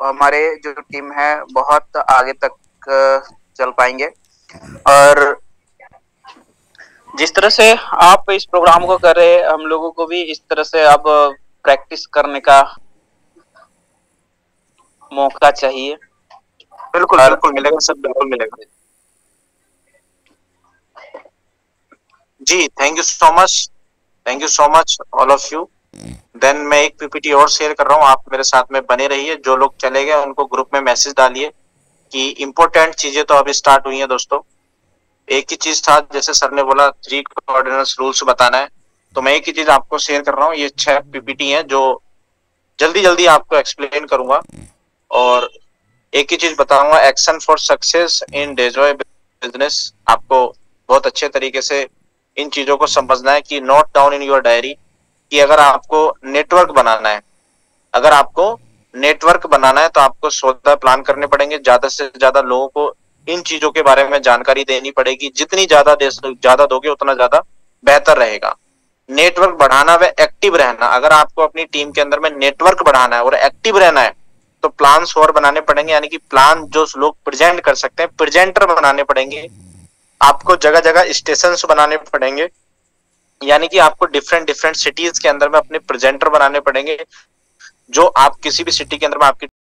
[SPEAKER 5] हमारे जो टीम है बहुत आगे तक चल पाएंगे। और जिस तरह से आप इस प्रोग्राम को कर रहे हैं, हम लोगों को भी इस तरह से अब प्रैक्टिस करने का मौका चाहिए।
[SPEAKER 1] बिल्कुल बिल्कुल मिलेगा सर, बिल्कुल मिलेगा जी। Thank you so much all of you. Then मैं एक पीपीटी और शेयर कर रहा हूँ, आप मेरे साथ में बने रहिए। जो लोग चले गए उनको ग्रुप में मैसेज डालिए कि इंपॉर्टेंट चीजें तो अभी स्टार्ट हुई हैं दोस्तों। एक ही चीज था, जैसे सर ने बोला 3 कोऑर्डिनेट्स रूल्स बताना है, तो मैं एक ही चीज आपको शेयर कर रहा हूँ। ये 6 पीपीटी हैं जो जल्दी जल्दी आपको एक्सप्लेन करूंगा, और एक ही चीज बताऊंगा, action for success in Dejoy business. आपको बहुत अच्छे तरीके से इन चीजों को समझना है कि note down in your diary कि अगर आपको नेटवर्क बनाना है, तो आपको 14 प्लान करने पड़ेंगे। ज्यादा से ज्यादा लोगों को इन चीजों के बारे में जानकारी देनी पड़ेगी। जितनी ज्यादा दोगे उतना ज्यादा बेहतर रहेगा। नेटवर्क बढ़ाना व एक्टिव रहना, अगर आपको अपनी टीम के अंदर में नेटवर्क बढ़ाना है और एक्टिव रहना है तो प्लान्स और बनाने पड़ेंगे, यानी कि प्लान जो लोग प्रेजेंट कर सकते हैं, प्रेजेंटर बनाने पड़ेंगे। आपको जगह जगह स्टेशन बनाने पड़ेंगे, यानी कि आपको डिफरेंट डिफरेंट सिटीज के अंदर में अपने प्रेजेंटर बनाने पड़ेंगे। जो आप किसी भी सिटी के अंदर में आपकी